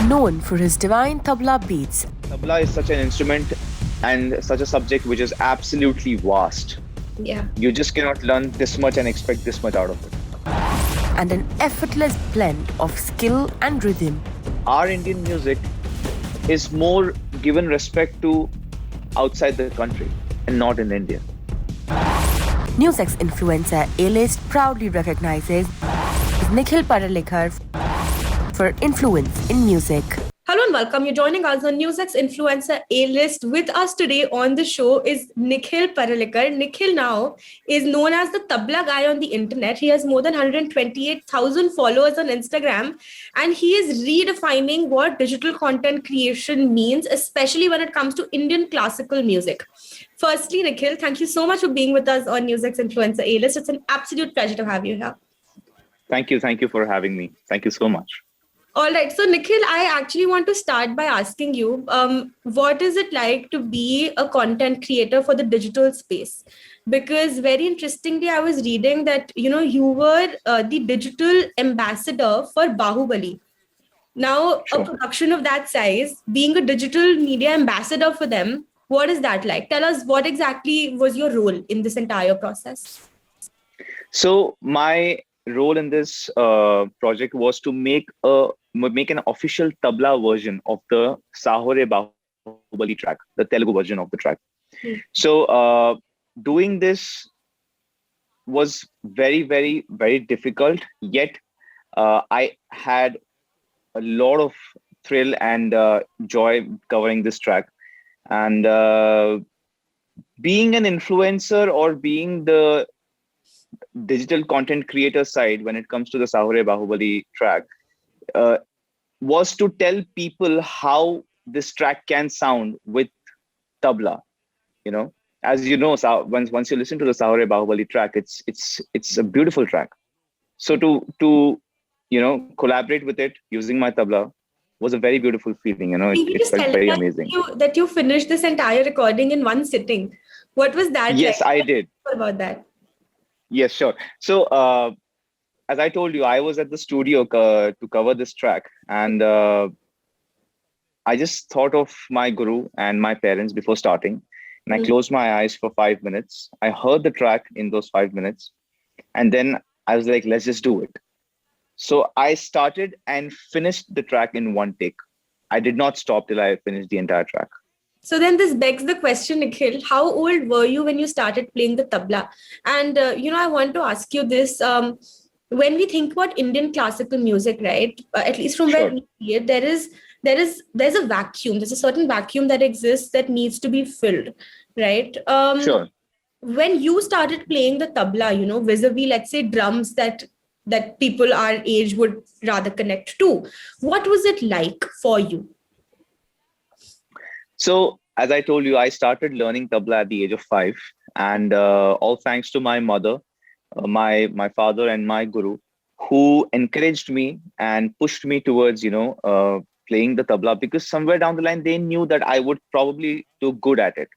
known for his divine tabla beats. Tabla is such an instrument and such a subject which is absolutely vast. Yeah. You just cannot learn this much and expect this much out of it. And an effortless blend of skill and rhythm. Our Indian music is more given respect to outside the country and not in India. NewsX influencer A-list proudly recognizes Nikhil Paralikar for influence in music. Hello and welcome. You're joining us on NewsX Influencer A-List. With us today on the show is Nikhil Paralikar. Nikhil now is known as the Tabla guy on the internet. He has more than 128,000 followers on Instagram, and he is redefining what digital content creation means, especially when it comes to Indian classical music. Firstly, Nikhil, thank you so much for being with us on NewsX Influencer A-List. It's an absolute pleasure to have you here. Thank you for having me. Thank you so much. All right. So, Nikhil, I actually want to start by asking you, what is it like to be a content creator for the digital space? Because very interestingly, I was reading that, you were the digital ambassador for Bahubali. Now, Sure. a production of that size, being a digital media ambassador for them, what is that like? Tell us what exactly was your role in this entire process? So my role in this project was to make an official tabla version of the Sahore Bahubali track, the Telugu version of the track. So doing this was very, very, very difficult. Yet I had a lot of thrill and joy covering this track. And being an influencer or being the digital content creator side when it comes to the Sahore Bahubali track was to tell people how this track can sound with tabla. As you know, once you listen to the Sahore Bahubali track, it's a beautiful track. So to collaborate with it using my tabla was a very beautiful feeling. It felt very amazing. That you finished this entire recording in one sitting. What was that like? Yes, I did. What about that? Yes, sure. So as I told you, I was at the studio to cover this track, and I just thought of my guru and my parents before starting, and I closed my eyes for 5 minutes. I heard the track in those 5 minutes, and then I was like, let's just do it. So I started and finished the track in one take. I did not stop till I finished the entire track. So then this begs the question, Nikhil, how old were you when you started playing the tabla? And, I want to ask you this. When we think about Indian classical music, right, at least from where we see it, there's a vacuum. There's a certain vacuum that exists that needs to be filled, right? Sure. When you started playing the tabla, vis-a-vis, let's say, drums that people our age would rather connect to, what was it like for you? So as I told you, I started learning tabla at the age of 5, and all thanks to my mother, my father, and my guru, who encouraged me and pushed me towards playing the tabla, because somewhere down the line they knew that I would probably do good at it.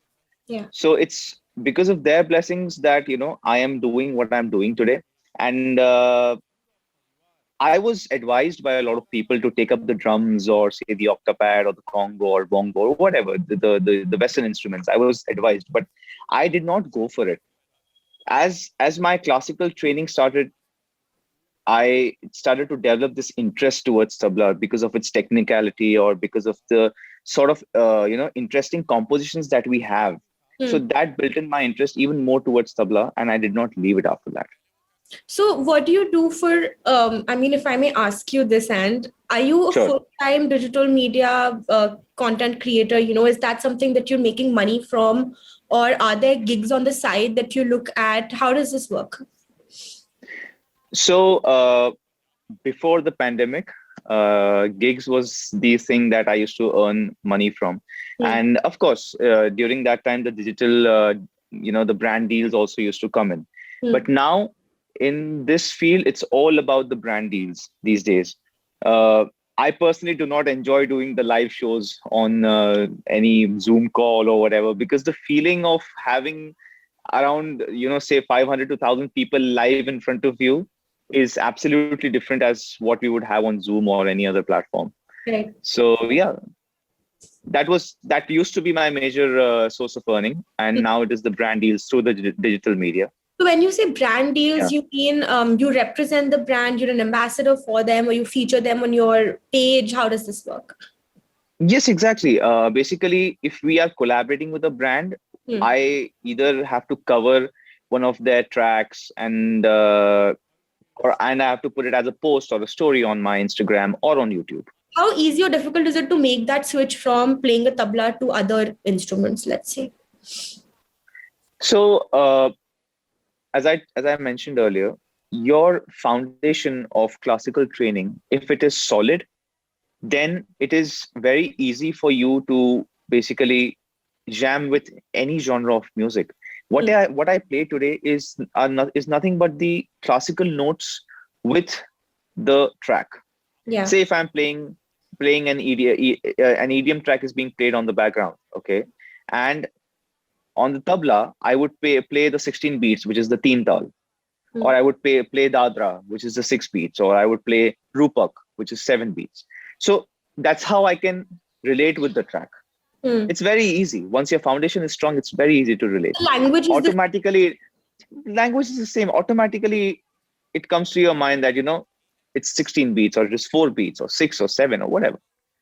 Yeah. So it's because of their blessings that I am doing what I'm doing today, and I was advised by a lot of people to take up the drums or say the octapad or the congo or bongo or whatever, the Western instruments. I was advised, but I did not go for it. As my classical training started, I started to develop this interest towards tabla because of its technicality or because of the sort of interesting compositions that we have. So that built in my interest even more towards tabla, and I did not leave it after that. So what do you do for, if I may ask you this, and are you a full-time digital media content creator? Is that something that you're making money from, or are there gigs on the side that you look at? How does this work? So before the pandemic, gigs was the thing that I used to earn money from. And of course, during that time, the digital, the brand deals also used to come in. But now, in this field, it's all about the brand deals these days. I personally do not enjoy doing the live shows on any Zoom call or whatever, because the feeling of having around, say 500 to 1,000 people live in front of you is absolutely different as what we would have on Zoom or any other platform. Right. So yeah, that used to be my major source of earning, and now it is the brand deals through the digital media. So when you say brand deals, Yeah. you mean you represent the brand, you're an ambassador for them, or you feature them on your page? How does this work? Yes, exactly. Basically, if we are collaborating with a brand, Hmm. I either have to cover one of their tracks and I have to put it as a post or a story on my Instagram or on YouTube. How easy or difficult is it to make that switch from playing a tabla to other instruments, let's say? So, as I mentioned earlier, your foundation of classical training, if it is solid, then it is very easy for you to basically jam with any genre of music. Hmm. What I play today is nothing but the classical notes with the track. Yeah. Say if I'm playing an EDM track is being played on the background, okay, and on the tabla I would play the 16 beats, which is the teen tal, Hmm. or I would play dadra, which is the 6 beats, or I would play rupak, which is 7 beats. So that's how I can relate with the track. Hmm. It's very easy. Once your foundation is strong, it's very easy to relate. The language is the Automatically, language is the same. Automatically, it comes to your mind that, it's 16 beats or just 4 beats or 6 or 7 or whatever.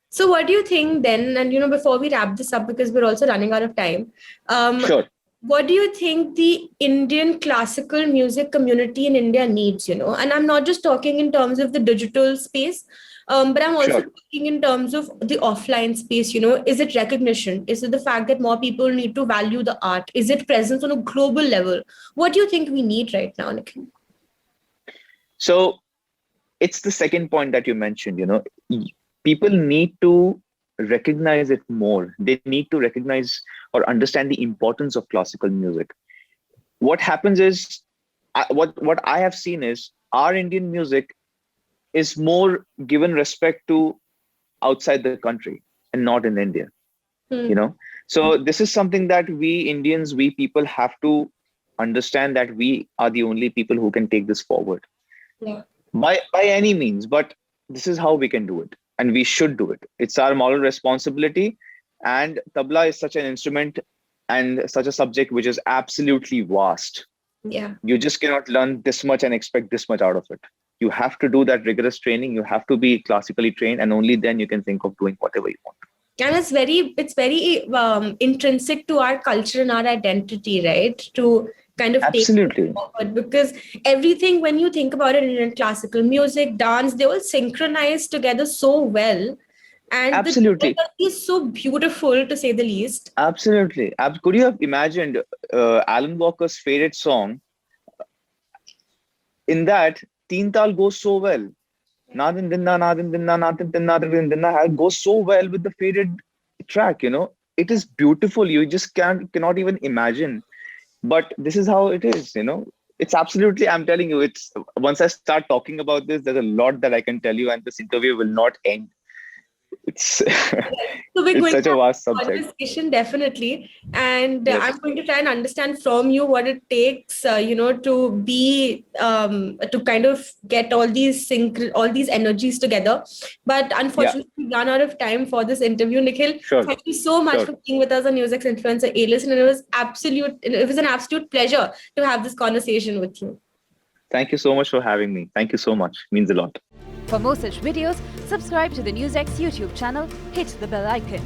So what do you think then? And before we wrap this up, because we're also running out of time, um, Sure, what do you think the Indian classical music community in India needs? And I'm not just talking in terms of the digital space, but I'm also sure. talking in terms of the offline space. Is it recognition? Is it the fact that more people need to value the art? Is it presence on a global level? What do you think we need right now, Nikhil? So it's the second point that you mentioned. People need to recognize it more. They need to recognize or understand the importance of classical music. What happens is, what I have seen is our Indian music is more given respect to outside the country and not in India. Hmm. You know, so this is something that we people have to understand, that we are the only people who can take this forward Yeah. by any means. But this is how we can do it, and we should do it. It's our moral responsibility. And tabla is such an instrument and such a subject which is absolutely vast. Yeah. You just cannot learn this much and expect this much out of it. You have to do that rigorous training. You have to be classically trained, and only then you can think of doing whatever you want. And it's very intrinsic to our culture and our identity, right? To kind of take it Absolutely, forward, because everything, when you think about it, in classical music, dance, they all synchronize together so well, and the absolutely, choreography is so beautiful, to say the least. absolutely. Could you have imagined Alan Walker's favorite song? In that, Teen Tal goes so well. Nadin Dinna, Nadin Dinna, Nadin Dinna, Nadin Dinna goes so well with the faded track. It is beautiful. You just cannot even imagine. But this is how it is. It's absolutely, I'm telling you, it's once I start talking about this, there's a lot that I can tell you, and this interview will not end. It's So we're it's going such to a have vast a subject. conversation, definitely, and I'm Yes. going to try and understand from you what it takes, to be to kind of get all these energies together. But Yeah, unfortunately, we run out of time for this interview. Nikhil, sure, thank you so much sure. for being with us on NewsX Influencer A-List, and it was an absolute pleasure to have this conversation with you. Thank you so much for having me. Thank you so much. Means a lot. For more such videos, subscribe to the NewsX YouTube channel, hit the bell icon.